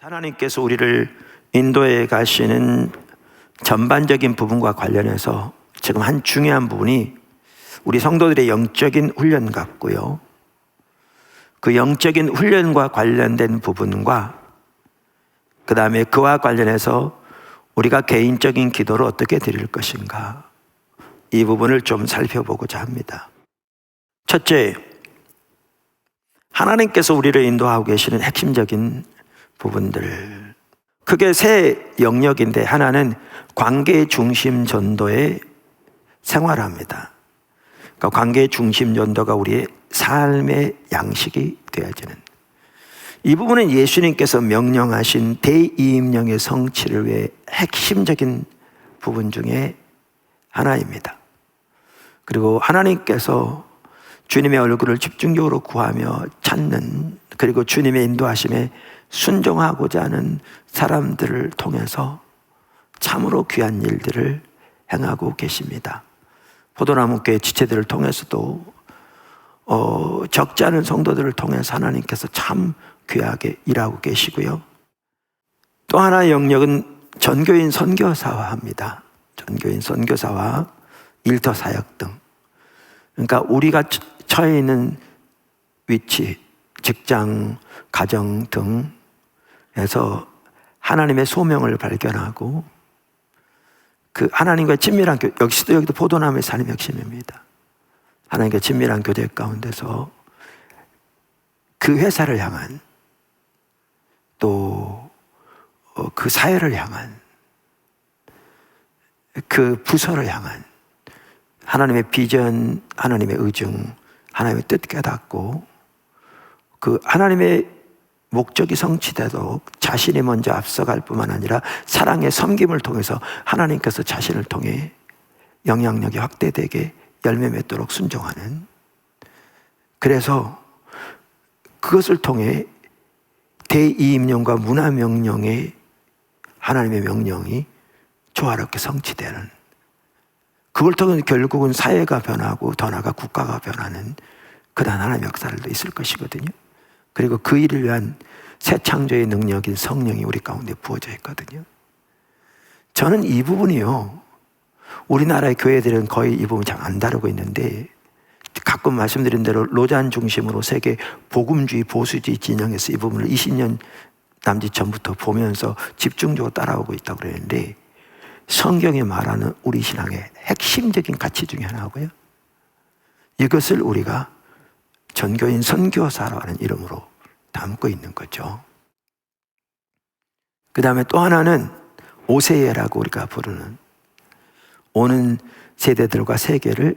하나님께서 우리를 인도해 가시는 전반적인 부분과 관련해서 지금 한 중요한 부분이 우리 성도들의 영적인 훈련 같고요. 그 영적인 훈련과 관련된 부분과 그 다음에 그와 관련해서 우리가 개인적인 기도를 어떻게 드릴 것인가, 이 부분을 좀 살펴보고자 합니다. 첫째, 하나님께서 우리를 인도하고 계시는 핵심적인 부분들, 크게 세 영역인데, 하나는 관계 중심 전도의 생활합니다. 그러니까 관계 중심 전도가 우리의 삶의 양식이 되어지는, 이 부분은 예수님께서 명령하신 대이임령의 성취를 위해 핵심적인 부분 중에 하나입니다. 그리고 하나님께서 주님의 얼굴을 집중적으로 구하며 찾는, 그리고 주님의 인도하심에 순종하고자 하는 사람들을 통해서 참으로 귀한 일들을 행하고 계십니다. 포도나무교회 지체들을 통해서도 적지 않은 성도들을 통해서 하나님께서 참 귀하게 일하고 계시고요. 또 하나의 영역은 전교인 선교사와 합니다. 전교인 선교사와 일터 사역 등, 그러니까 우리가 처해 있는 위치, 직장, 가정 등에서 하나님의 소명을 발견하고 그 하나님과의 친밀한 교제, 여기도 포도나무의 삶의 핵심입니다. 하나님과 친밀한 교제 가운데서 그 회사를 향한, 또 그 사회를 향한, 그 부서를 향한 하나님의 비전, 하나님의 의중, 하나님의 뜻 깨닫고 그 하나님의 목적이 성취되도록 자신이 먼저 앞서갈 뿐만 아니라 사랑의 섬김을 통해서 하나님께서 자신을 통해 영향력이 확대되게 열매 맺도록 순종하는, 그래서 그것을 통해 대이임령과 문화명령의 하나님의 명령이 조화롭게 성취되는, 그걸 통해 결국은 사회가 변하고 더 나아가 국가가 변하는 그러한 하나님의 역사도 있을 것이거든요. 그리고 그 일을 위한 새 창조의 능력인 성령이 우리 가운데 부어져 있거든요. 저는 이 부분이요, 우리나라의 교회들은 거의 이 부분 잘 안 다루고 있는데, 가끔 말씀드린 대로 로잔 중심으로 세계 복음주의 보수주의 진영에서 이 부분을 20년 남짓 전부터 보면서 집중적으로 따라오고 있다고 그러는데, 성경이 말하는 우리 신앙의 핵심적인 가치 중에 하나고요, 이것을 우리가 전교인 선교사라는 이름으로 담고 있는 거죠. 그 다음에 또 하나는 오세예라고 우리가 부르는, 오는 세대들과 세계를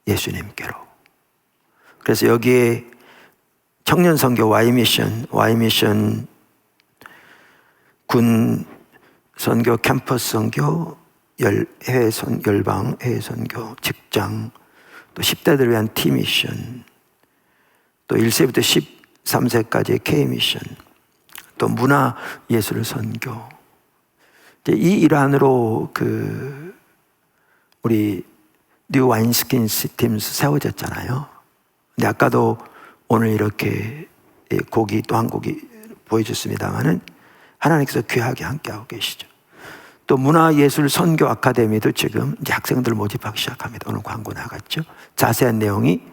예수님께로. 그래서 여기에 청년 선교 Y미션 군 선교, 캠퍼스 선교, 해외 열방 해외 선교, 직장, 또 10대들을 위한 T미션, 또 1세부터 13세까지의 K미션, 또 문화예술 선교. 이 일환으로 우리 뉴 와인스킨스 팀스 세워졌잖아요. 근데 아까도 오늘 이렇게 곡이 또 한 곡이 보여줬습니다만은 하나님께서 귀하게 함께하고 계시죠. 또 문화예술 선교 아카데미도 지금 이제 학생들 모집하기 시작합니다. 오늘 광고 나갔죠. 자세한 내용이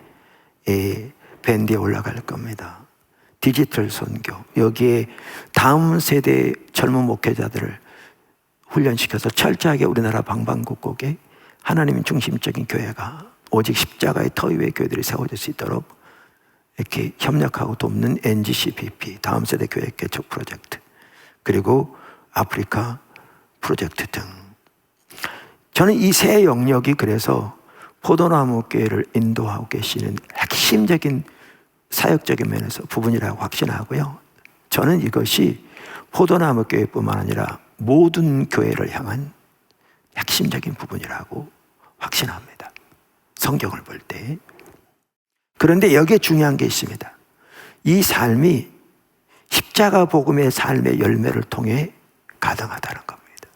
밴드에 올라갈 겁니다. 디지털 선교, 여기에 다음 세대 젊은 목회자들을 훈련시켜서 철저하게 우리나라 방방곡곡에 하나님 중심적인 교회가, 오직 십자가의 터 위의 교회들이 세워질 수 있도록 이렇게 협력하고 돕는 NGCPP, 다음 세대 교회 개척 프로젝트, 그리고 아프리카 프로젝트 등, 저는 이 세 영역이 그래서 포도나무 교회를 인도하고 계시는 핵심적인 사역적인 면에서 부분이라고 확신하고요. 저는 이것이 포도나무 교회뿐만 아니라 모든 교회를 향한 핵심적인 부분이라고 확신합니다, 성경을 볼 때. 그런데 여기에 중요한 게 있습니다. 이 삶이 십자가 복음의 삶의 열매를 통해 가능하다는 겁니다.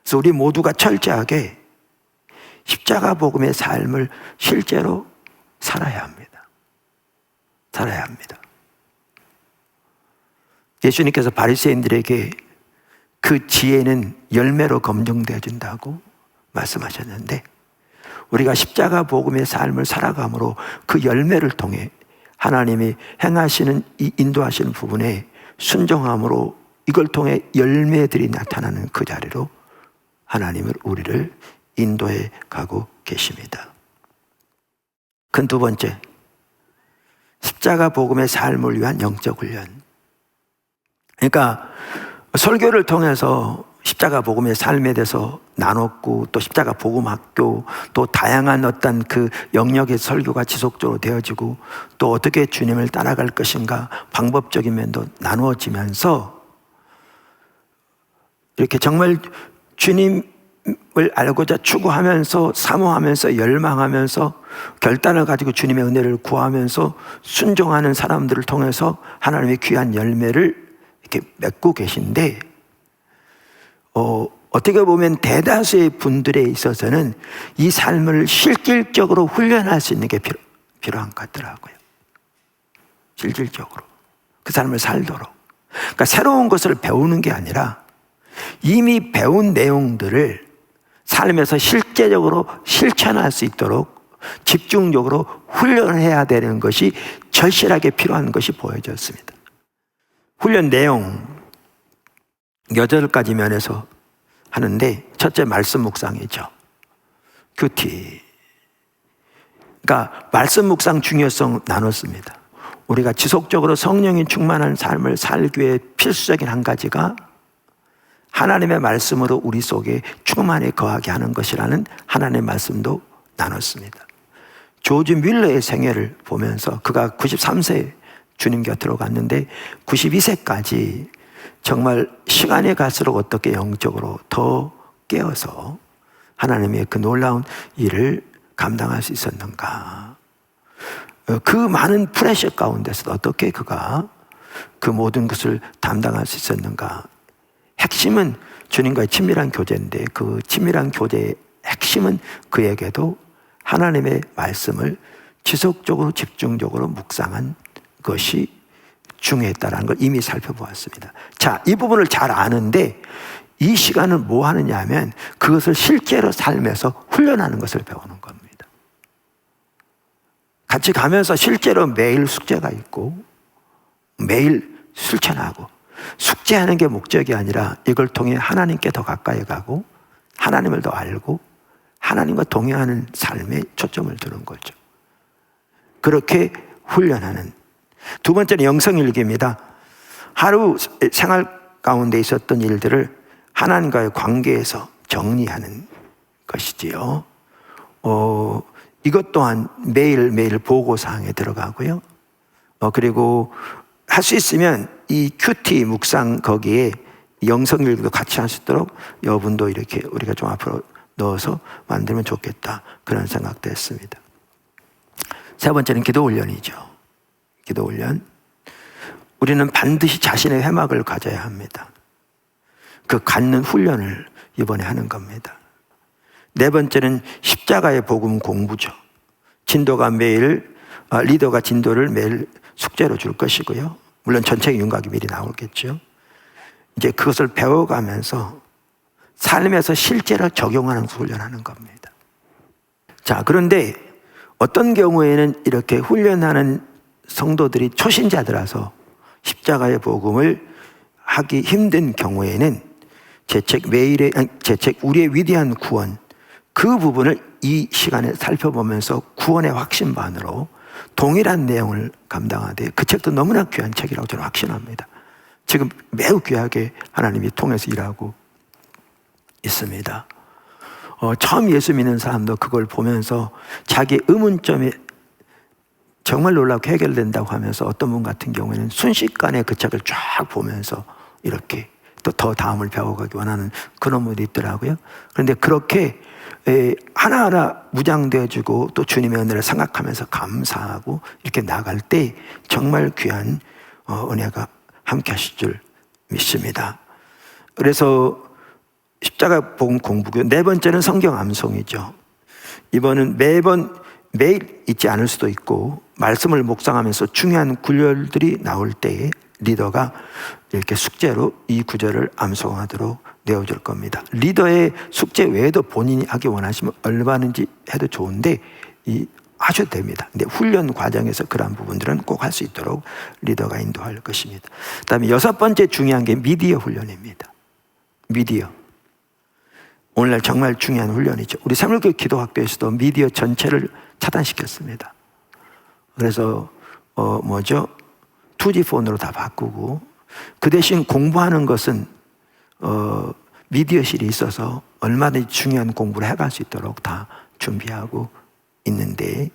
그래서 우리 모두가 철저하게 십자가 복음의 삶을 실제로 살아야 합니다. 살아야 합니다. 예수님께서 바리새인들에게 그 지혜는 열매로 검증되어 준다고 말씀하셨는데, 우리가 십자가 복음의 삶을 살아감으로 그 열매를 통해 하나님이 행하시는 이 인도하시는 부분에 순종함으로 이걸 통해 열매들이 나타나는 그 자리로 하나님은 우리를 인도해 가고 계십니다. 큰 두 번째, 십자가 복음의 삶을 위한 영적 훈련. 그러니까 설교를 통해서 십자가 복음의 삶에 대해서 나눴고, 또 십자가 복음 학교, 또 다양한 어떤 그 영역의 설교가 지속적으로 되어지고, 또 어떻게 주님을 따라갈 것인가 방법적인 면도 나누어지면서 이렇게 정말 주님을 알고자 추구하면서 사모하면서 열망하면서 결단을 가지고 주님의 은혜를 구하면서 순종하는 사람들을 통해서 하나님의 귀한 열매를 이렇게 맺고 계신데, 어떻게 보면 대다수의 분들에 있어서는 이 삶을 실질적으로 훈련할 수 있는 게 필요한 것 같더라고요. 실질적으로 그 삶을 살도록. 그러니까 새로운 것을 배우는 게 아니라 이미 배운 내용들을 삶에서 실제적으로 실천할 수 있도록 집중적으로 훈련해야 되는 것이 절실하게 필요한 것이 보여졌습니다. 훈련 내용 8가지 면에서 하는데, 첫째 말씀 묵상이죠. 큐티. 그러니까 말씀 묵상 중요성 나눴습니다. 우리가 지속적으로 성령이 충만한 삶을 살기 위해 필수적인 한 가지가 하나님의 말씀으로 우리 속에 충만히 거하게 하는 것이라는 하나님의 말씀도 나눴습니다. 조지 뮬러의 생애를 보면서 그가 93세 주님 곁으로 갔는데 92세까지 정말 시간이 갈수록 어떻게 영적으로 더 깨어서 하나님의 그 놀라운 일을 감당할 수 있었는가. 그 많은 프레셔 가운데서도 어떻게 그가 그 모든 것을 담당할 수 있었는가. 핵심은 주님과의 친밀한 교제인데, 그 친밀한 교제의 핵심은 그에게도 하나님의 말씀을 지속적으로 집중적으로 묵상한 것이 중요했다는 걸 이미 살펴보았습니다. 자, 이 부분을 잘 아는데 이 시간은 뭐 하느냐 하면 그것을 실제로 삶에서 훈련하는 것을 배우는 겁니다. 같이 가면서 실제로 매일 숙제가 있고 매일 실천하고, 숙제하는 게 목적이 아니라 이걸 통해 하나님께 더 가까이 가고 하나님을 더 알고 하나님과 동행하는 삶에 초점을 두는 거죠. 그렇게 훈련하는. 두 번째는 영성일기입니다. 하루 생활 가운데 있었던 일들을 하나님과의 관계에서 정리하는 것이지요. 이것 또한 매일매일 보고사항에 들어가고요. 그리고 할 수 있으면 이 큐티 묵상 거기에 영성일기도 같이 할 수 있도록 여러분도 이렇게 우리가 좀 앞으로 넣어서 만들면 좋겠다, 그런 생각도 했습니다. 세 번째는 기도 훈련이죠. 기도 훈련. 우리는 반드시 자신의 회막을 가져야 합니다. 그 갖는 훈련을 이번에 하는 겁니다. 네 번째는 십자가의 복음 공부죠. 진도가 매일, 리더가 진도를 매일 숙제로 줄 것이고요. 물론 전체 윤곽이 미리 나오겠죠. 이제 그것을 배워가면서 삶에서 실제로 적용하는 훈련하는 겁니다. 자, 그런데 어떤 경우에는 이렇게 훈련하는 성도들이 초신자들아서 십자가의 복음을 하기 힘든 경우에는 제 책 우리의 위대한 구원, 그 부분을 이 시간에 살펴보면서 구원의 확신반으로 동일한 내용을 감당하되, 그 책도 너무나 귀한 책이라고 저는 확신합니다. 지금 매우 귀하게 하나님이 통해서 일하고 있습니다. 처음 예수 믿는 사람도 그걸 보면서 자기 의문점이 정말 놀랍게 해결된다고 하면서, 어떤 분 같은 경우에는 순식간에 그 책을 쫙 보면서 이렇게 또 더 다음을 배워가기 원하는 그런 분이 있더라고요. 그런데 그렇게 하나하나 무장되어지고 또 주님의 은혜를 생각하면서 감사하고 이렇게 나갈 때 정말 귀한 은혜가 함께 하실 줄 믿습니다. 그래서 십자가 복음 공부고요. 네 번째는 성경 암송이죠. 이번은 매일 있지 않을 수도 있고 말씀을 묵상하면서 중요한 구절들이 나올 때에 리더가 이렇게 숙제로 이 구절을 암송하도록 내어줄 겁니다. 리더의 숙제 외에도 본인이 하기 원하시면 얼마든지 해도 좋은데 하셔도 됩니다. 근데 훈련 과정에서 그러한 부분들은 꼭 할 수 있도록 리더가 인도할 것입니다. 그 다음에 6번째 중요한 게 미디어 훈련입니다. 미디어. 오늘날 정말 중요한 훈련이죠. 우리 새물교회 기도학교에서도 미디어 전체를 차단시켰습니다. 그래서 2G 폰으로 다 바꾸고, 그 대신 공부하는 것은 미디어실이 있어서 얼마든지 중요한 공부를 해갈 수 있도록 다 준비하고 있는데,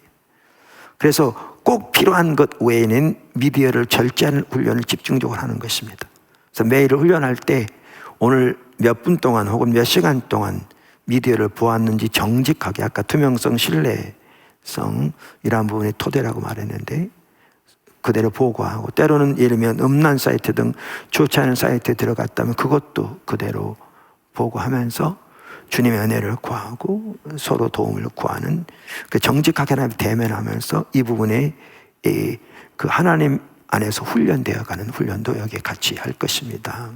그래서 꼭 필요한 것 외에는 미디어를 절제하는 훈련을 집중적으로 하는 것입니다. 그래서 매일 훈련할 때 오늘 몇 분 동안 혹은 몇 시간 동안 미디어를 보았는지 정직하게, 아까 투명성, 신뢰성 이런 부분이 토대라고 말했는데 그대로 보고하고, 때로는 예를 들면 음란 사이트 등 좋지 않은 사이트에 들어갔다면 그것도 그대로 보고하면서 주님의 은혜를 구하고 서로 도움을 구하는, 그 정직하게 하나님 대면하면서 이 부분에 그 하나님 안에서 훈련되어가는 훈련도 여기에 같이 할 것입니다.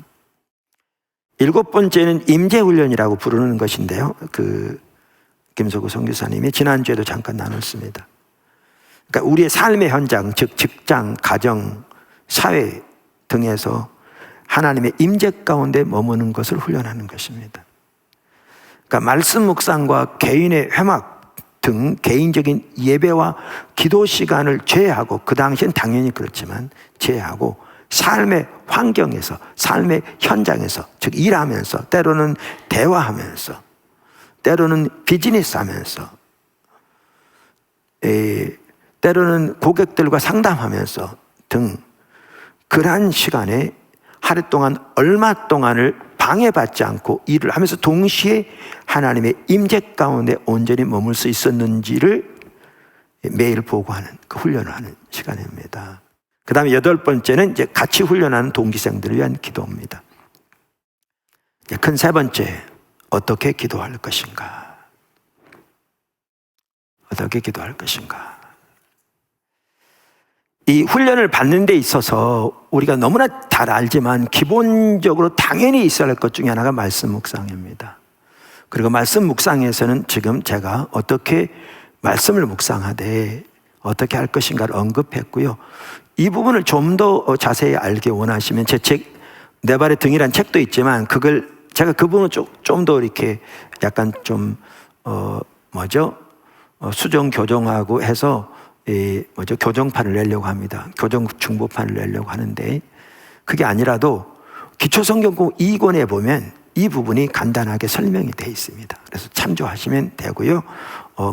7번째는 임재훈련이라고 부르는 것인데요, 김석우 선교사님이 지난주에도 잠깐 나눴습니다. 그러니까 우리의 삶의 현장, 즉 직장, 가정, 사회 등에서 하나님의 임재 가운데 머무는 것을 훈련하는 것입니다. 그러니까 말씀 묵상과 개인의 회막 등 개인적인 예배와 기도 시간을 제외하고, 그 당시엔 당연히 그렇지만 제외하고 삶의 환경에서, 삶의 현장에서, 즉 일하면서, 때로는 대화하면서, 때로는 비즈니스 하면서, 때로는 고객들과 상담하면서 등 그러한 시간에 하루 동안 얼마 동안을 방해받지 않고 일을 하면서 동시에 하나님의 임재 가운데 온전히 머물 수 있었는지를 매일 보고하는, 그 훈련을 하는 시간입니다. 그 다음에 8번째는 이제 같이 훈련하는 동기생들을 위한 기도입니다. 큰 3번째, 어떻게 기도할 것인가? 어떻게 기도할 것인가? 이 훈련을 받는 데 있어서 우리가 너무나 잘 알지만 기본적으로 당연히 있어야 할 것 중에 하나가 말씀 묵상입니다. 그리고 말씀 묵상에서는 지금 제가 어떻게 말씀을 묵상하되 어떻게 할 것인가를 언급했고요. 이 부분을 좀 더 자세히 알기 원하시면 제 책, 내 발의 등이란 책도 있지만 제가 그 부분을 좀 더 이렇게 약간 좀 수정 교정하고 해서 교정판을 내려고 합니다. 교정 중보판을 내려고 하는데, 그게 아니라도 기초성경공 2권에 보면 이 부분이 간단하게 설명이 되어 있습니다. 그래서 참조하시면 되고요.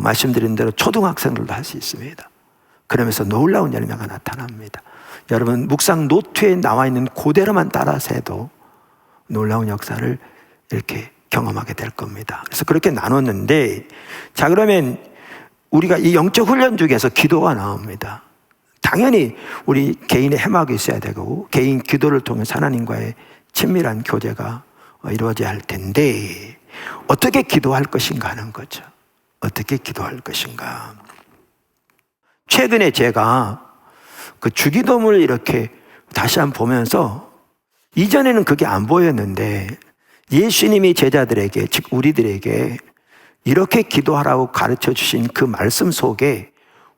말씀드린 대로 초등학생들도 할 수 있습니다. 그러면서 놀라운 열매가 나타납니다. 여러분, 묵상 노트에 나와 있는 그대로만 따라서 해도 놀라운 역사를 이렇게 경험하게 될 겁니다. 그래서 그렇게 나눴는데, 자, 그러면 우리가 이 영적 훈련 중에서 기도가 나옵니다. 당연히 우리 개인의 해막이 있어야 되고, 개인 기도를 통해서 하나님과의 친밀한 교제가 이루어져야 할 텐데, 어떻게 기도할 것인가 하는 거죠. 어떻게 기도할 것인가. 최근에 제가 그 주기도문을 이렇게 다시 한번 보면서, 이전에는 그게 안 보였는데 예수님이 제자들에게, 즉 우리들에게 이렇게 기도하라고 가르쳐 주신 그 말씀 속에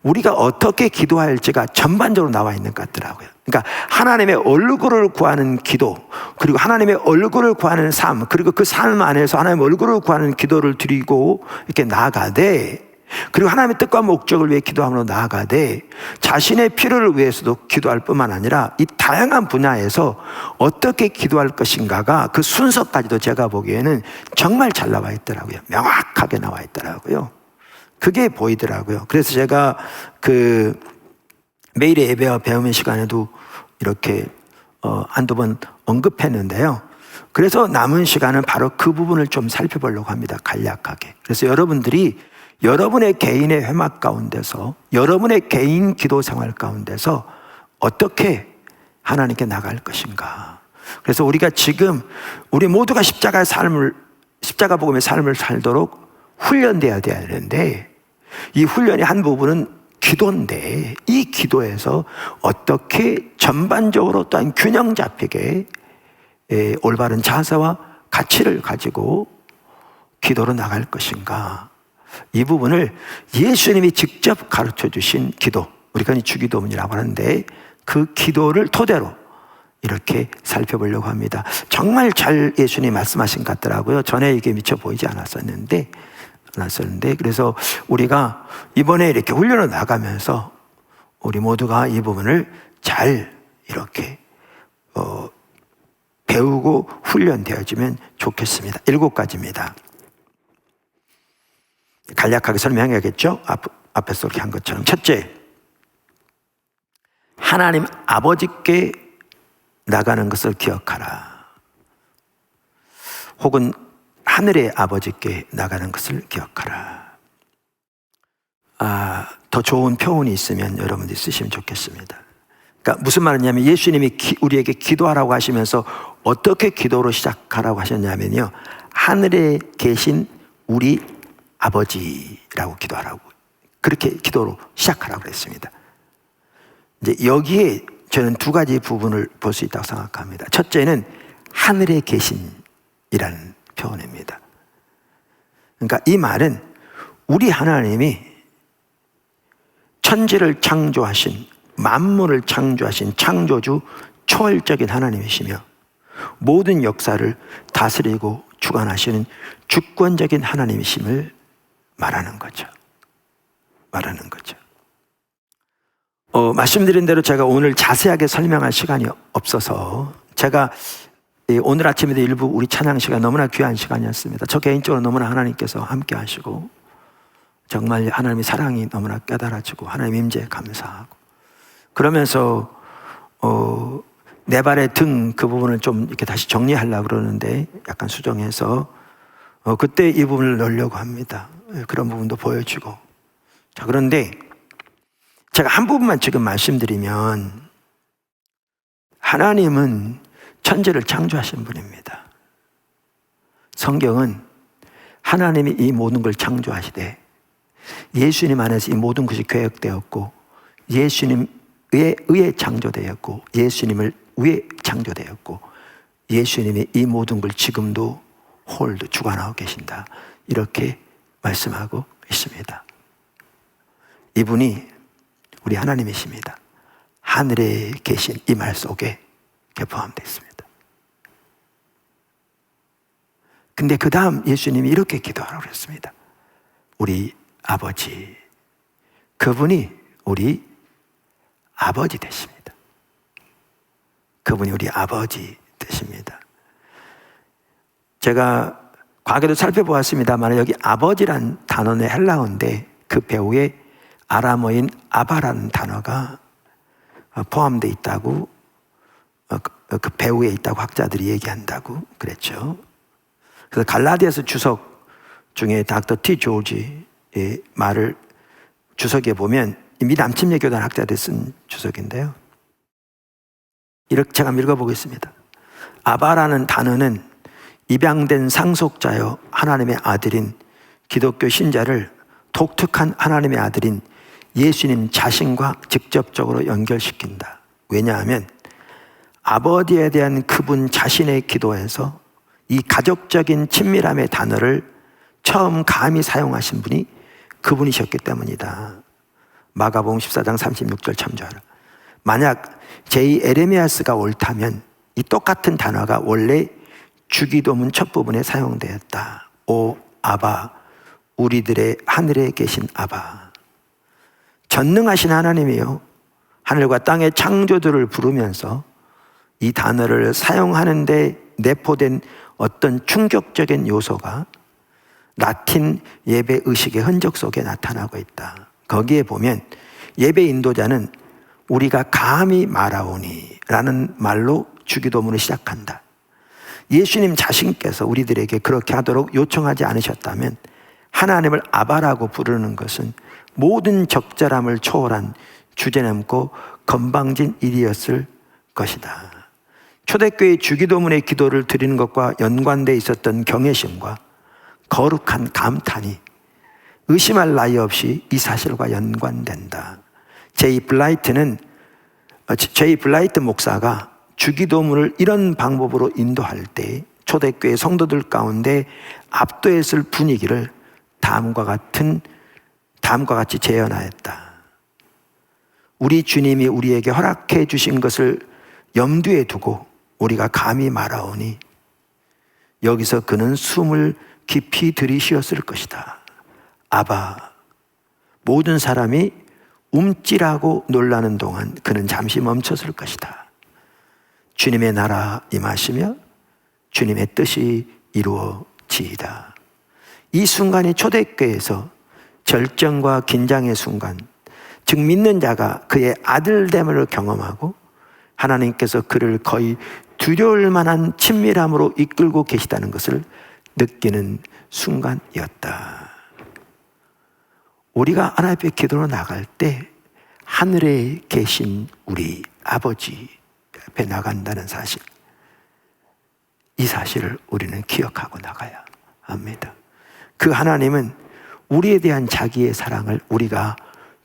우리가 어떻게 기도할지가 전반적으로 나와 있는 것 같더라고요. 그러니까 하나님의 얼굴을 구하는 기도, 그리고 하나님의 얼굴을 구하는 삶, 그리고 그 삶 안에서 하나님의 얼굴을 구하는 기도를 드리고 이렇게 나아가되, 그리고 하나님의 뜻과 목적을 위해 기도함으로 나아가되, 자신의 필요를 위해서도 기도할 뿐만 아니라 이 다양한 분야에서 어떻게 기도할 것인가가 그 순서까지도 제가 보기에는 정말 잘 나와 있더라고요. 명확하게 나와 있더라고요. 그게 보이더라고요. 그래서 제가 그 매일의 예배와 배움의 시간에도 이렇게 한두 번 언급했는데요. 그래서 남은 시간은 바로 그 부분을 좀 살펴보려고 합니다. 간략하게. 그래서 여러분들이 여러분의 개인의 회막 가운데서, 여러분의 개인 기도 생활 가운데서 어떻게 하나님께 나갈 것인가. 그래서 우리가 지금 우리 모두가 십자가 복음의 삶을 살도록 훈련돼야 되는데, 이 훈련의 한 부분은 기도인데 이 기도에서 어떻게 전반적으로 또한 균형 잡히게 올바른 자세와 가치를 가지고 기도로 나갈 것인가, 이 부분을 예수님이 직접 가르쳐 주신 기도, 우리가 주기도문이라고 하는데 그 기도를 토대로 이렇게 살펴보려고 합니다. 정말 잘 예수님이 말씀하신 것 같더라고요. 전에 이게 미처 보이지 않았었는데 그래서 우리가 이번에 이렇게 훈련을 나가면서 우리 모두가 이 부분을 잘 이렇게 배우고 훈련되어지면 좋겠습니다. 7가지입니다. 간략하게 설명해야겠죠? 앞에서 이렇게 한 것처럼. 첫째, 하나님 아버지께 나가는 것을 기억하라. 혹은 하늘의 아버지께 나가는 것을 기억하라. 더 좋은 표현이 있으면 여러분들이 쓰시면 좋겠습니다. 그러니까 무슨 말이냐면 예수님이 우리에게 기도하라고 하시면서 어떻게 기도로 시작하라고 하셨냐면요, 하늘에 계신 우리 아버지라고 기도하라고, 그렇게 기도로 시작하라고 했습니다. 이제 여기에 저는 2가지 부분을 볼 수 있다고 생각합니다. 첫째는 하늘에 계신이라는 표현입니다. 그러니까 이 말은 우리 하나님이 천지를 창조하신, 만물을 창조하신 창조주 초월적인 하나님이시며 모든 역사를 다스리고 주관하시는 주권적인 하나님이심을 말하는 거죠. 말씀드린 대로 제가 오늘 자세하게 설명할 시간이 없어서 제가 오늘 아침에도 일부 우리 찬양 시간 너무나 귀한 시간이었습니다. 저 개인적으로 너무나 하나님께서 함께 하시고 정말 하나님의 사랑이 너무나 깨달아지고 하나님 임재에 감사하고, 그러면서 내 발의 등 그 부분을 좀 이렇게 다시 정리하려고 그러는데 약간 수정해서 그때 이 부분을 넣으려고 합니다. 그런 부분도 보여주고. 자, 그런데 제가 한 부분만 지금 말씀드리면, 하나님은 천지를 창조하신 분입니다. 성경은 하나님이 이 모든 걸 창조하시되 예수님 안에서 이 모든 것이 계획되었고 예수님에 의해 창조되었고 예수님을 위해 창조되었고 예수님이 이 모든 걸 지금도 홀도 주관하고 계신다, 이렇게 말씀하고 있습니다. 이분이 우리 하나님이십니다. 하늘에 계신 이 말 속에 포함되어 있습니다. 근데 그 다음 예수님이 이렇게 기도하라고 했습니다. 우리 아버지, 그분이 우리 아버지 되십니다. 그분이 우리 아버지 되십니다. 제가 과거에도 살펴보았습니다만 여기 아버지란 단어는 헬라어인데 그 배우에 아람어인 아바라는 단어가 포함되어 있다고, 그 배후에 있다고 학자들이 얘기한다고 그랬죠. 그래서 갈라디아서 주석 중에 닥터 T 조지의 말을 주석에 보면 미 남침예교단 학자들이 쓴 주석인데요, 이렇게 제가 한번 읽어보겠습니다. 아바라는 단어는 입양된 상속자여 하나님의 아들인 기독교 신자를 독특한 하나님의 아들인 예수님 자신과 직접적으로 연결시킨다. 왜냐하면 아버지에 대한 그분 자신의 기도에서 이 가족적인 친밀함의 단어를 처음 감히 사용하신 분이 그분이셨기 때문이다. 마가복음 14장 36절 참조하라. 만약 제2 에레미야스가 옳다면 이 똑같은 단어가 원래 주기도문 첫 부분에 사용되었다. 오 아바, 우리들의 하늘에 계신 아바. 전능하신 하나님이요, 하늘과 땅의 창조주를 부르면서 이 단어를 사용하는데 내포된 어떤 충격적인 요소가 라틴 예배 의식의 흔적 속에 나타나고 있다. 거기에 보면 예배 인도자는 우리가 감히 말하오니 라는 말로 주기도문을 시작한다. 예수님 자신께서 우리들에게 그렇게 하도록 요청하지 않으셨다면 하나님을 아바라고 부르는 것은 모든 적절함을 초월한 주제넘고 건방진 일이었을 것이다. 초대교회 주기도문의 기도를 드리는 것과 연관되어 있었던 경외심과 거룩한 감탄이 의심할 나위 없이 이 사실과 연관된다. 제이 블라이트 목사가 주기도문을 이런 방법으로 인도할 때 초대교회 성도들 가운데 압도했을 분위기를 다음과 같이 재현하였다. 우리 주님이 우리에게 허락해 주신 것을 염두에 두고 우리가 감히 말하오니 여기서 그는 숨을 깊이 들이쉬었을 것이다. 아바. 모든 사람이 움찔하고 놀라는 동안 그는 잠시 멈췄을 것이다. 주님의 나라 임하시며 주님의 뜻이 이루어지이다. 이 순간이 초대교회에서 절정과 긴장의 순간, 즉 믿는 자가 그의 아들됨을 경험하고 하나님께서 그를 거의 두려울 만한 친밀함으로 이끌고 계시다는 것을 느끼는 순간이었다. 우리가 하나님 앞에 기도로 나갈 때 하늘에 계신 우리 아버지 앞에 나간다는 사실, 이 사실을 우리는 기억하고 나가야 합니다. 그 하나님은 우리에 대한 자기의 사랑을 우리가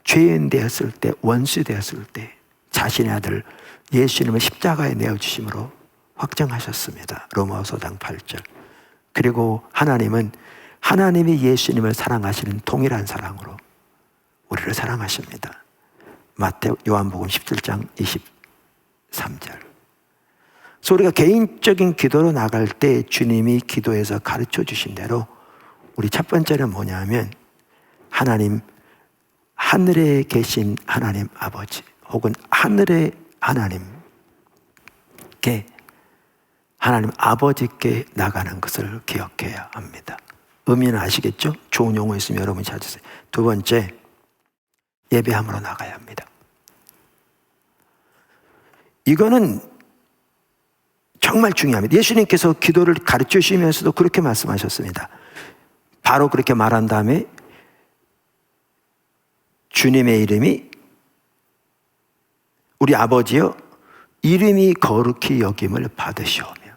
죄인 되었을 때, 원수 되었을 때 자신의 아들 예수님을 십자가에 내어주심으로 확정하셨습니다. 로마서 5장 8절. 그리고 하나님은 하나님이 예수님을 사랑하시는 동일한 사랑으로 우리를 사랑하십니다. 요한복음 17장 23절. 그래서 우리가 개인적인 기도로 나갈 때 주님이 기도에서 가르쳐 주신 대로 우리 첫 번째는 뭐냐면 하나님, 하늘에 계신 하나님 아버지 혹은 하늘의 하나님께, 하나님 아버지께 나가는 것을 기억해야 합니다. 의미는 아시겠죠? 좋은 용어 있으면 여러분이 찾으세요. 두 번째, 예배함으로 나가야 합니다. 이거는 정말 중요합니다. 예수님께서 기도를 가르쳐 주시면서도 그렇게 말씀하셨습니다. 바로 그렇게 말한 다음에 주님의 이름이 우리 아버지여 이름이 거룩히 여김을 받으시오며.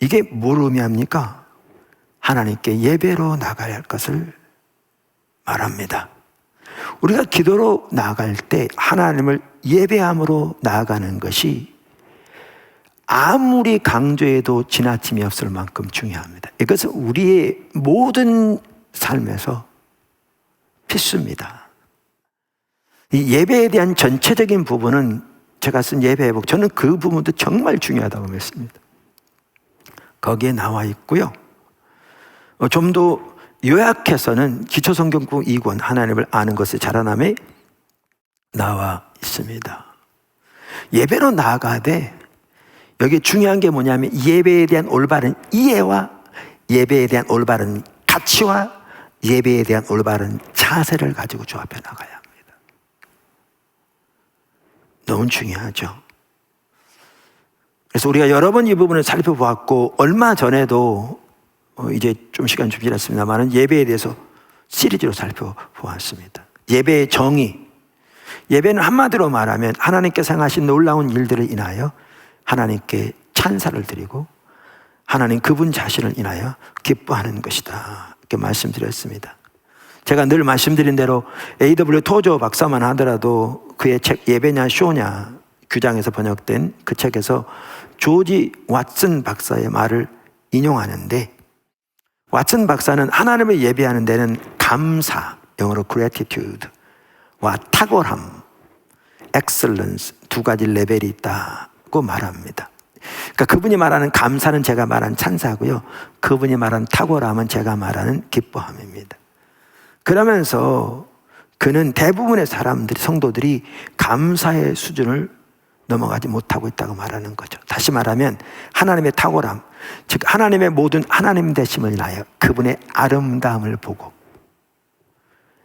이게 뭘 의미합니까? 하나님께 예배로 나가야 할 것을 말합니다. 우리가 기도로 나아갈 때 하나님을 예배함으로 나아가는 것이 아무리 강조해도 지나침이 없을 만큼 중요합니다. 이것은 우리의 모든 삶에서 필수입니다. 이 예배에 대한 전체적인 부분은 제가 쓴 예배회복, 저는 그 부분도 정말 중요하다고 믿습니다. 거기에 나와 있고요. 좀 더 요약해서는 기초성경국 2권 하나님을 아는 것의 자라남에 나와 있습니다. 예배로 나아가되 여기 중요한 게 뭐냐면 예배에 대한 올바른 이해와 예배에 대한 올바른 가치와 예배에 대한 올바른 자세를 가지고 주 앞에 나가야 합니다. 너무 중요하죠. 그래서 우리가 여러 번 이 부분을 살펴보았고 얼마 전에도 이제 좀 시간 좀 지났습니다만 예배에 대해서 시리즈로 살펴보았습니다. 예배의 정의. 예배는 한마디로 말하면 하나님께서 행하신 놀라운 일들을 인하여 하나님께 찬사를 드리고 하나님 그분 자신을 인하여 기뻐하는 것이다. 이렇게 말씀드렸습니다. 제가 늘 말씀드린 대로 A.W. 토저 박사만 하더라도 그의 책 예배냐 쇼냐 규장에서 번역된 그 책에서 조지 왓슨 박사의 말을 인용하는데, 왓슨 박사는 하나님을 예배하는 데는 감사, 영어로 gratitude와 탁월함, excellence 두 가지 레벨이 있다고 말합니다. 그러니까 그분이 말하는 감사는 제가 말한 찬사고요, 그분이 말하는 탁월함은 제가 말하는 기뻐함입니다. 그러면서 그는 대부분의 사람들이, 성도들이 감사의 수준을 넘어가지 못하고 있다고 말하는 거죠. 다시 말하면 하나님의 탁월함, 즉 하나님의 모든 하나님 되심을 인하여 그분의 아름다움을 보고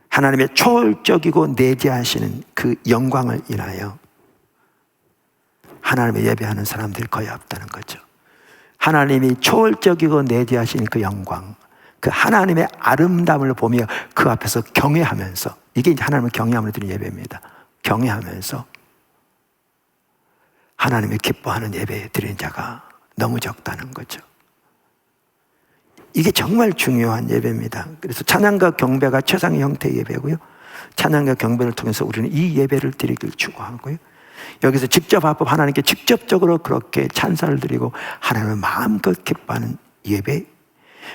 하나님의 초월적이고 내재하시는 그 영광을 인하여 하나님을 예배하는 사람들이 거의 없다는 거죠. 하나님이 초월적이고 내재하시는 그 영광, 그 하나님의 아름다움을 보며 그 앞에서 경외하면서, 이게 이제 하나님을 경외함으로 드리는 예배입니다. 경외하면서 하나님을 기뻐하는 예배 드리는 자가 너무 적다는 거죠. 이게 정말 중요한 예배입니다. 그래서 찬양과 경배가 최상의 형태의 예배고요, 찬양과 경배를 통해서 우리는 이 예배를 드리길 추구하고요. 여기서 직접 합법 하나님께 직접적으로 그렇게 찬사를 드리고 하나님을 마음껏 기뻐하는 예배,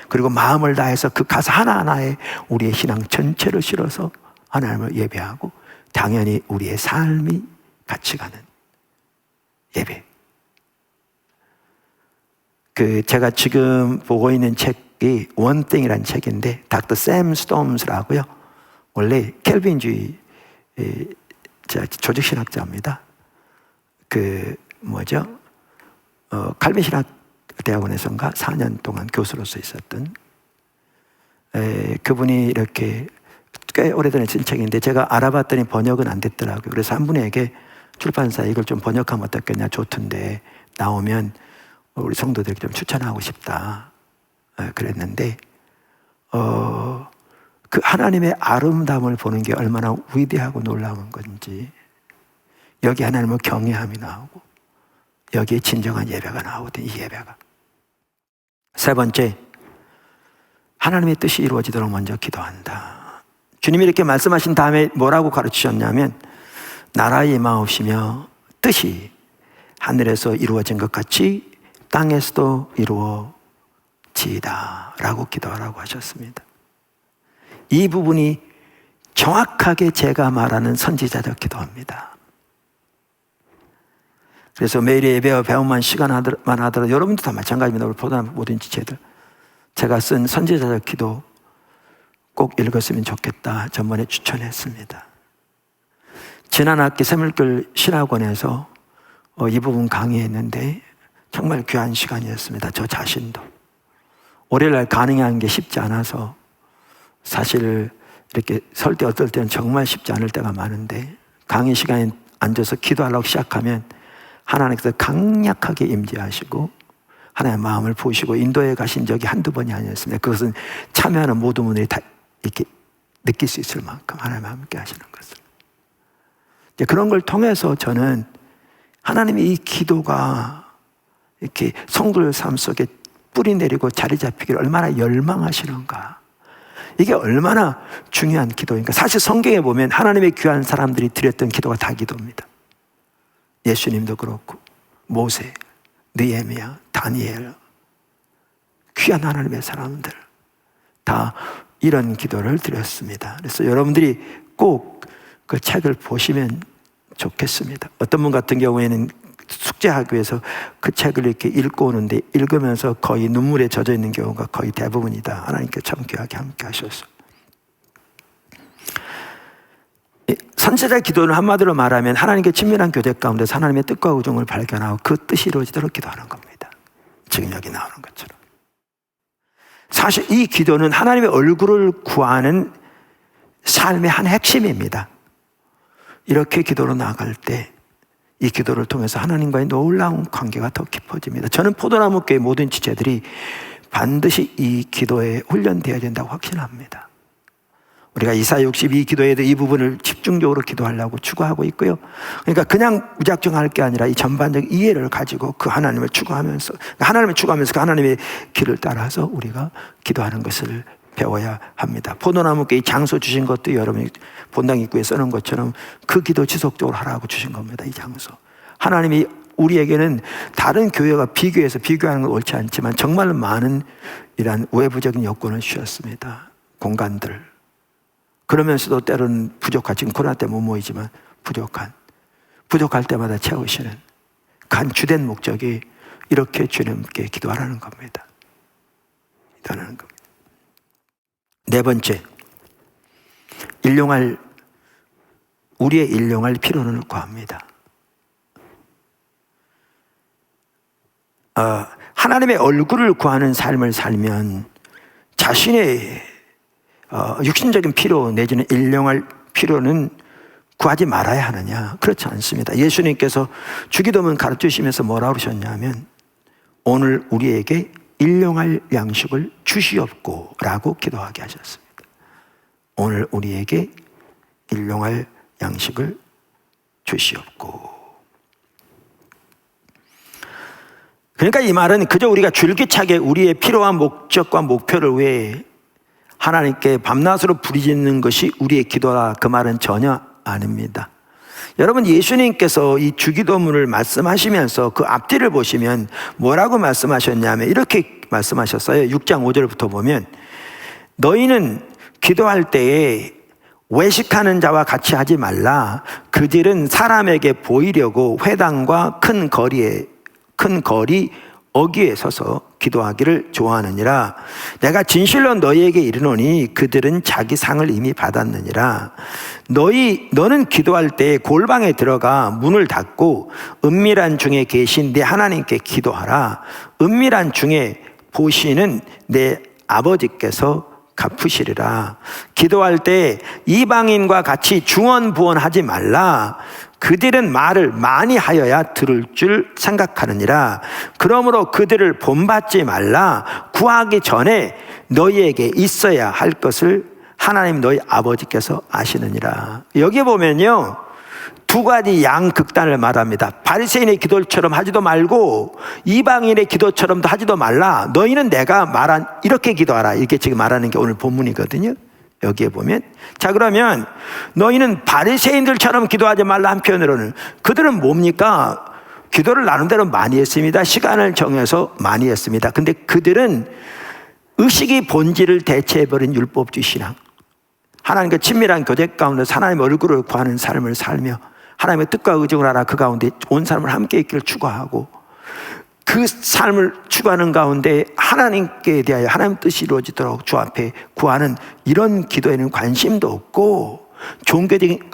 그리고 마음을 다해서 그 가사 하나하나에 우리의 신앙 전체를 실어서 하나님을 예배하고 당연히 우리의 삶이 같이 가는 예배. 제가 지금 보고 있는 책이 원땡이라는 책인데 닥터 샘 스톰스라고요. 원래 켈빈주의 조직신학자입니다. 칼빈 신학 대학원에서인가 4년 동안 교수로서 있었던 그분이 이렇게 꽤 오래전에 쓴 책인데 제가 알아봤더니 번역은 안 됐더라고요. 그래서 한 분에게 출판사에 이걸 좀 번역하면 어떻겠냐, 좋던데 나오면 우리 성도들에게 좀 추천하고 싶다 그랬는데 그 하나님의 아름다움을 보는 게 얼마나 위대하고 놀라운 건지, 여기 하나님을 경외함이 나오고 여기에 진정한 예배가 나오거든. 이 예배가 세 번째, 하나님의 뜻이 이루어지도록 먼저 기도한다. 주님이 이렇게 말씀하신 다음에 뭐라고 가르치셨냐면 나라의 임하옵시며 뜻이 하늘에서 이루어진 것 같이 땅에서도 이루어지이다 라고 기도하라고 하셨습니다. 이 부분이 정확하게 제가 말하는 선지자적 기도입니다. 그래서 매일 예배와 배움만 시간만 하더라도 여러분도 다 마찬가지입니다. 우리 포도나무 모든 지체들, 제가 쓴 선지자적 기도 꼭 읽었으면 좋겠다 전번에 추천했습니다. 지난 학기 새물길 신학원에서 이 부분 강의했는데 정말 귀한 시간이었습니다. 저 자신도 월요일날 가능한 게 쉽지 않아서 사실 이렇게 설 때 어떨 때는 정말 쉽지 않을 때가 많은데 강의 시간에 앉아서 기도하려고 시작하면 하나님께서 강력하게 임재하시고 하나님의 마음을 보시고 인도에 가신 적이 한두 번이 아니었습니다. 그것은 참여하는 모든 분들이 다 이렇게 느낄 수 있을 만큼 하나님과 함께 하시는 것을. 그런 걸 통해서 저는 하나님의 이 기도가 이렇게 성도의 삶 속에 뿌리 내리고 자리 잡히기를 얼마나 열망하시는가, 이게 얼마나 중요한 기도인가. 사실 성경에 보면 하나님의 귀한 사람들이 드렸던 기도가 다 기도입니다. 예수님도 그렇고 모세, 느헤미야, 다니엘, 귀한 하나님의 사람들 다 이런 기도를 드렸습니다. 그래서 여러분들이 꼭 그 책을 보시면 좋겠습니다. 어떤 분 같은 경우에는 숙제하기 위해서 그 책을 이렇게 읽고 오는데 읽으면서 거의 눈물에 젖어 있는 경우가 거의 대부분이다. 하나님께 참 귀하게 함께 하셔서. 선지자 기도는 한마디로 말하면 하나님께 친밀한 교제 가운데서 하나님의 뜻과 우정을 발견하고 그 뜻이 이루어지도록 기도하는 겁니다. 지금 여기 나오는 것처럼. 사실 이 기도는 하나님의 얼굴을 구하는 삶의 한 핵심입니다. 이렇게 기도로 나아갈 때 이 기도를 통해서 하나님과의 놀라운 관계가 더 깊어집니다. 저는 포도나무 교회 모든 지체들이 반드시 이 기도에 훈련되어야 된다고 확신합니다. 우리가 이사야 62 기도에도 이 부분을 집중적으로 기도하려고 추구하고 있고요. 그러니까 그냥 무작정 할 게 아니라 이 전반적 이해를 가지고 그 하나님을 추구하면서 그 하나님의 길을 따라서 우리가 기도하는 것을 배워야 합니다. 포도나무께 이 장소 주신 것도 여러분이 본당 입구에 써놓은 것처럼 그 기도 지속적으로 하라고 주신 겁니다. 이 장소. 하나님이 우리에게는 다른 교회가 비교해서 비교하는 건 옳지 않지만 정말 많은 이러한 외부적인 여건을 주셨습니다. 공간들. 그러면서도 때로는 부족한, 지금 코로나 때문에 못 모이지만 부족할 때마다 채우시는 간 주된 목적이 이렇게 주님께 기도하라는 겁니다. 기도하는 겁니다. 네 번째, 우리의 일용할 필요를 구합니다. 하나님의 얼굴을 구하는 삶을 살면 자신의 육신적인 필요 내지는 일용할 필요는 구하지 말아야 하느냐? 그렇지 않습니다. 예수님께서 주기도문 가르치시면서 뭐라고 그러셨냐면 오늘 우리에게 일용할 양식을 주시옵고 라고 기도하게 하셨습니다. 오늘 우리에게 일용할 양식을 주시옵고. 그러니까 이 말은 그저 우리가 줄기차게 우리의 필요한 목적과 목표를 위해 하나님께 밤낮으로 부르짖는 것이 우리의 기도라, 그 말은 전혀 아닙니다. 여러분, 예수님께서 이 주기도문을 말씀하시면서 그 앞뒤를 보시면 뭐라고 말씀하셨냐면 이렇게 말씀하셨어요. 6장 5절부터 보면, 너희는 기도할 때에 외식하는 자와 같이 하지 말라. 그들은 사람에게 보이려고 회당과 큰 거리 어귀에 서서 기도하기를 좋아하느니라. 내가 진실로 너희에게 이르노니 그들은 자기 상을 이미 받았느니라. 너는 기도할 때 골방에 들어가 문을 닫고 은밀한 중에 계신 네 하나님께 기도하라. 은밀한 중에 보시는 내 아버지께서 갚으시리라. 기도할 때 이방인과 같이 중언부언하지 말라. 그들은 말을 많이 하여야 들을 줄 생각하느니라. 그러므로 그들을 본받지 말라. 구하기 전에 너희에게 있어야 할 것을 하나님 너희 아버지께서 아시느니라. 여기 보면요, 두 가지 양극단을 말합니다. 바리새인의 기도처럼 하지도 말고 이방인의 기도처럼도 하지도 말라. 너희는 내가 말한 이렇게 기도하라. 이렇게 지금 말하는 게 오늘 본문이거든요. 여기에 보면, 자, 그러면 너희는 바리새인들처럼 기도하지 말라 한편으로는, 그들은 뭡니까? 기도를 나름대로 많이 했습니다. 시간을 정해서 많이 했습니다. 근데 그들은 의식이 본질을 대체해버린 율법주의 신앙, 하나님과 친밀한 교제 가운데 하나님의 얼굴을 구하는 삶을 살며 하나님의 뜻과 의정을 알아 그 가운데 온 삶을 함께 있기를 추구하고, 그 삶을 추구하는 가운데 하나님께 대하여 하나님 뜻이 이루어지도록 주 앞에 구하는 이런 기도에는 관심도 없고, 종교적인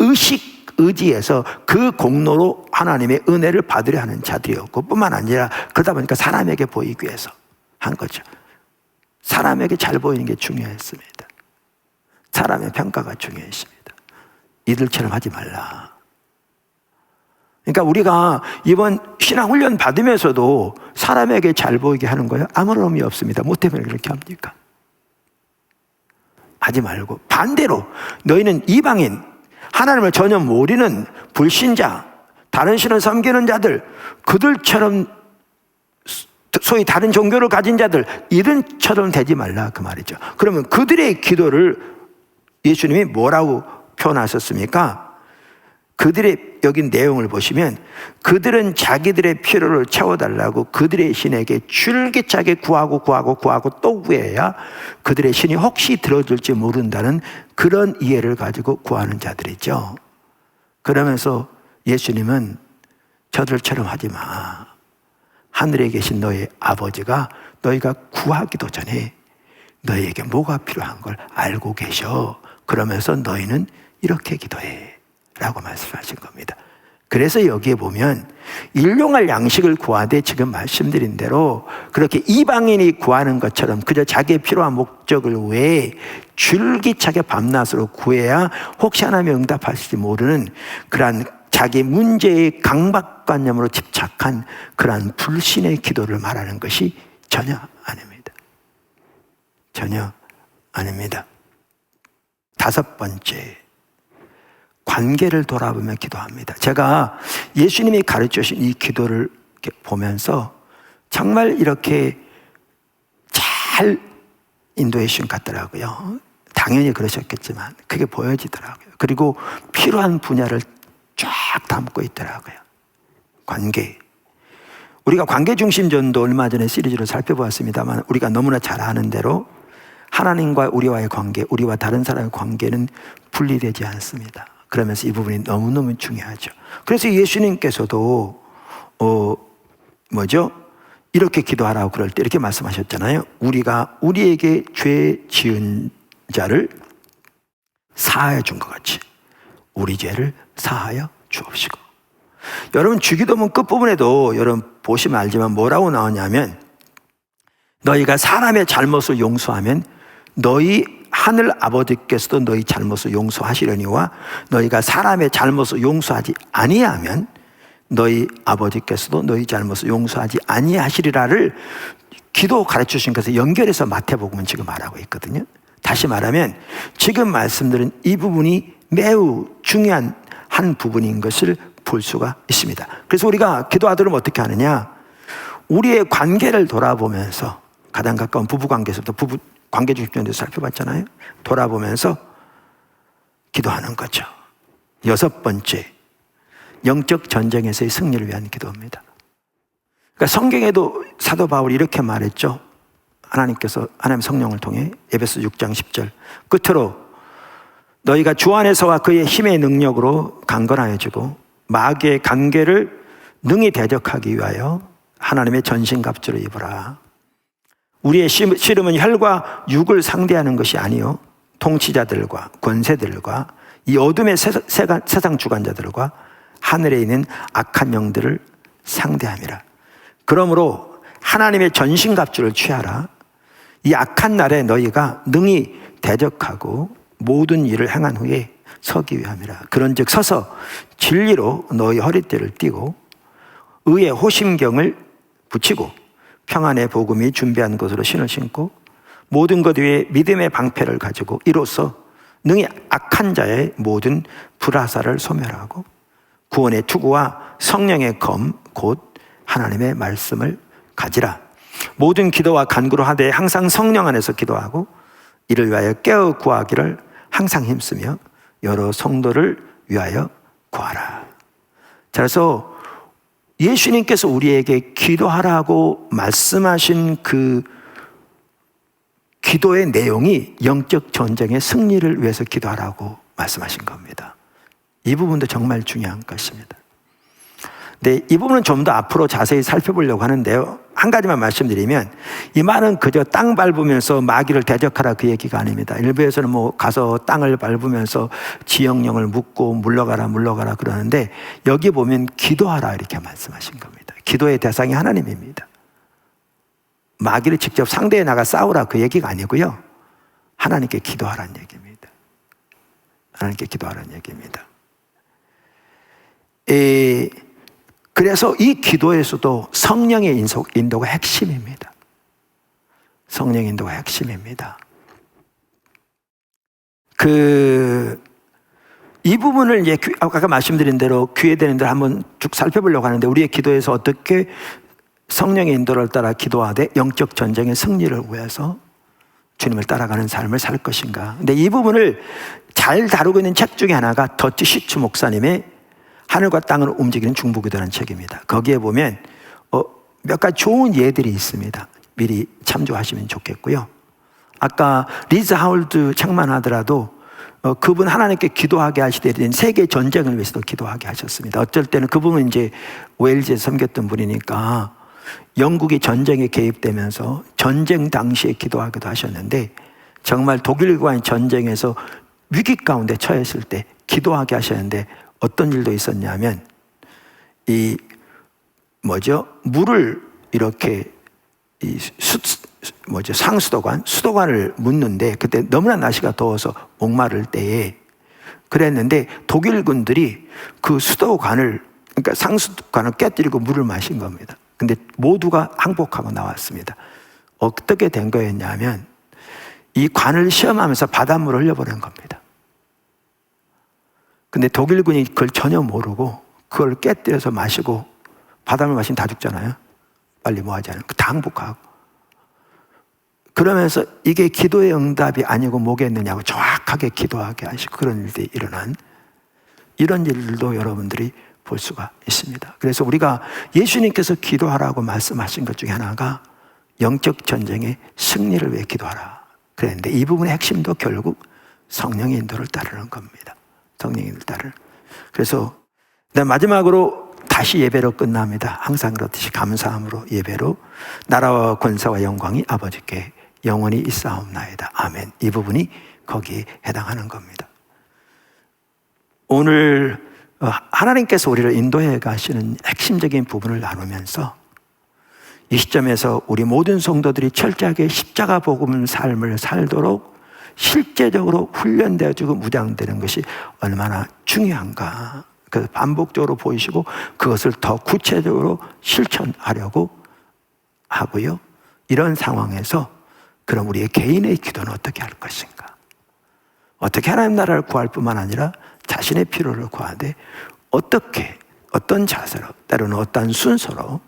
의지에서 그 공로로 하나님의 은혜를 받으려 하는 자들이었고, 뿐만 아니라 그러다 보니까 사람에게 보이기 위해서 한 거죠. 사람에게 잘 보이는 게 중요했습니다. 사람의 평가가 중요했습니다. 이들처럼 하지 말라. 그러니까 우리가 이번 신앙훈련 받으면서도 사람에게 잘 보이게 하는 거예요? 아무런 의미 없습니다. 뭐 때문에 그렇게 합니까? 하지 말고, 반대로 너희는 이방인, 하나님을 전혀 모르는 불신자, 다른 신을 섬기는 자들, 그들처럼 소위 다른 종교를 가진 자들, 이른처럼 되지 말라, 그 말이죠. 그러면 그들의 기도를 예수님이 뭐라고 표현하셨습니까? 그들의 여기 내용을 보시면, 그들은 자기들의 필요를 채워달라고 그들의 신에게 줄기차게 구하고 또 구해야 그들의 신이 혹시 들어줄지 모른다는 그런 이해를 가지고 구하는 자들이죠. 그러면서 예수님은 저들처럼 하지 마. 하늘에 계신 너희 아버지가 너희가 구하기도 전에 너희에게 뭐가 필요한 걸 알고 계셔. 그러면서 너희는 이렇게 기도해 라고 말씀하신 겁니다. 그래서 여기에 보면 일용할 양식을 구하되 지금 말씀드린 대로 그렇게 이방인이 구하는 것처럼 그저 자기의 필요한 목적을 위해 줄기차게 밤낮으로 구해야 혹시 하나님이 응답하실지 모르는 그러한 자기 문제의 강박관념으로 집착한 그러한 불신의 기도를 말하는 것이 전혀 아닙니다. 전혀 아닙니다. 다섯 번째, 관계를 돌아보며 기도합니다. 제가 예수님이 가르쳐 주신 이 기도를 이렇게 보면서 정말 이렇게 잘 인도해 주신 것 같더라고요. 당연히 그러셨겠지만 그게 보여지더라고요. 그리고 필요한 분야를 쫙 담고 있더라고요. 관계. 우리가 관계중심 전도 얼마 전에 시리즈로 살펴보았습니다만, 우리가 너무나 잘 아는 대로 하나님과 우리와의 관계, 우리와 다른 사람의 관계는 분리되지 않습니다. 그러면서 이 부분이 너무너무 중요하죠. 그래서 예수님께서도 이렇게 기도하라고 그럴 때 이렇게 말씀하셨잖아요. 우리가 우리에게 죄 지은 자를 사하여 준 것 같이 우리 죄를 사하여 주옵시고. 여러분, 주기도문 끝부분에도 여러분 보시면 알지만 뭐라고 나오냐면, 너희가 사람의 잘못을 용서하면 너희 하늘 아버지께서도 너희 잘못을 용서하시려니와 너희가 사람의 잘못을 용서하지 아니하면 너희 아버지께서도 너희 잘못을 용서하지 아니하시리라를 기도 가르쳐 주신 것에 연결해서 마태복음은 지금 말하고 있거든요. 다시 말하면 지금 말씀드린 이 부분이 매우 중요한 한 부분인 것을 볼 수가 있습니다. 그래서 우리가 기도하도록 어떻게 하느냐, 우리의 관계를 돌아보면서 가장 가까운 부부관계에서부터 관계주십전에서 살펴봤잖아요. 돌아보면서 기도하는 거죠. 6번째, 영적 전쟁에서의 승리를 위한 기도입니다. 그러니까 성경에도 사도 바울이 이렇게 말했죠. 하나님 성령을 통해 에베소 6장 10절 끝으로 너희가 주 안에서와 그의 힘의 능력으로 강건하여지고 마귀의 관계를 능히 대적하기 위하여 하나님의 전신갑주를 입으라. 우리의 씨름은 혈과 육을 상대하는 것이 아니요 통치자들과 권세들과 이 어둠의 세상 주관자들과 하늘에 있는 악한 영들을 상대함이라. 그러므로 하나님의 전신갑주를 취하라. 이 악한 날에 너희가 능히 대적하고 모든 일을 행한 후에 서기 위함이라. 그런즉 서서 진리로 너희 허리띠를 띠고 의의 호심경을 붙이고 평안의 복음이 준비한 것으로 신을 신고 모든 것 위에 믿음의 방패를 가지고 이로써 능히 악한 자의 모든 불화살을 소멸하고 구원의 투구와 성령의 검 곧 하나님의 말씀을 가지라. 모든 기도와 간구로 하되 항상 성령 안에서 기도하고 이를 위하여 깨어 구하기를 항상 힘쓰며 여러 성도를 위하여 구하라. 자, 그래서 예수님께서 우리에게 기도하라고 말씀하신 그 기도의 내용이 영적 전쟁의 승리를 위해서 기도하라고 말씀하신 겁니다. 이 부분도 정말 중요한 것입니다. 네, 이 부분은 좀 더 앞으로 자세히 살펴보려고 하는데요. 한 가지만 말씀드리면 이 말은 그저 땅 밟으면서 마귀를 대적하라 그 얘기가 아닙니다. 일부에서는 가서 땅을 밟으면서 지형령을 묻고 물러가라 그러는데 여기 보면 기도하라 이렇게 말씀하신 겁니다. 기도의 대상이 하나님입니다. 마귀를 직접 상대해 나가 싸우라 그 얘기가 아니고요. 하나님께 기도하라는 얘기입니다. 하나님께 기도하라는 얘기입니다. 그래서 이 기도에서도 성령의 인도가 핵심입니다. 성령의 인도가 핵심입니다. 이 부분을 이제 아까 말씀드린 대로 귀회되는 대로 한번 쭉 살펴보려고 하는데 우리의 기도에서 어떻게 성령의 인도를 따라 기도하되 영적 전쟁의 승리를 위해서 주님을 따라가는 삶을 살 것인가. 근데 이 부분을 잘 다루고 있는 책 중에 하나가 더치 시추 목사님의 하늘과 땅을 움직이는 중보기도라는 책입니다. 거기에 보면 몇 가지 좋은 예들이 있습니다. 미리 참조하시면 좋겠고요. 아까 리즈 하울드 책만 하더라도 그분 하나님께 기도하게 하시되 세계 전쟁을 위해서도 기도하게 하셨습니다. 어쩔 때는 그분은 이제 웨일즈에 섬겼던 분이니까 영국이 전쟁에 개입되면서 전쟁 당시에 기도하기도 하셨는데 정말 독일과의 전쟁에서 위기 가운데 처했을 때 기도하게 하셨는데 어떤 일도 있었냐면 물을 이렇게 수도관을 묻는데 그때 너무나 날씨가 더워서 목마를 때에 그랬는데 독일 군들이 그 수도관을 그러니까 상수관을 깨뜨리고 물을 마신 겁니다. 근데 모두가 항복하고 나왔습니다. 어떻게 된 거였냐면 이 관을 시험하면서 바닷물을 흘려버린 겁니다. 근데 독일군이 그걸 전혀 모르고 그걸 깨뜨려서 마시고 바닷물 마시면 다 죽잖아요. 빨리 뭐 하지 않으면 다 항복하고 그러면서 이게 기도의 응답이 아니고 뭐겠느냐고 정확하게 기도하게 하시고 그런 일들이 일어난 이런 일들도 여러분들이 볼 수가 있습니다. 그래서 우리가 예수님께서 기도하라고 말씀하신 것 중에 하나가 영적 전쟁의 승리를 위해 기도하라 그랬는데 이 부분의 핵심도 결국 성령의 인도를 따르는 겁니다. 성령의 인도를 따르는. 그래서 마지막으로 다시 예배로 끝납니다. 항상 그렇듯이 감사함으로 예배로 나라와 권세와 영광이 아버지께 영원히 있사옵나이다. 아멘. 이 부분이 거기에 해당하는 겁니다. 오늘 하나님께서 우리를 인도해 가시는 핵심적인 부분을 나누면서 이 시점에서 우리 모든 성도들이 철저하게 십자가 복음 삶을 살도록 실제적으로 훈련되어지고 무장되는 것이 얼마나 중요한가. 그래서 반복적으로 보이시고 그것을 더 구체적으로 실천하려고 하고요. 이런 상황에서 그럼 우리의 개인의 기도는 어떻게 할 것인가? 어떻게 하나님 나라를 구할 뿐만 아니라 자신의 필요를 구하되 어떻게, 어떤 자세로, 때로는 어떤 순서로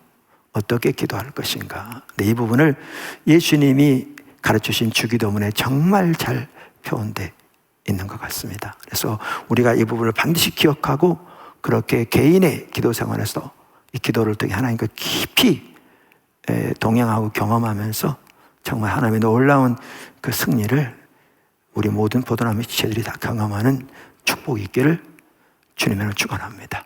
어떻게 기도할 것인가? 이 부분을 예수님이 가르쳐주신 주기도문에 정말 잘 표현되어 있는 것 같습니다. 그래서 우리가 이 부분을 반드시 기억하고 그렇게 개인의 기도 생활에서 이 기도를 통해 하나님과 깊이 동행하고 경험하면서 정말 하나님의 놀라운 그 승리를 우리 모든 포도나무 지체들이 다 경험하는 축복이 있기를 주님으로 축원합니다.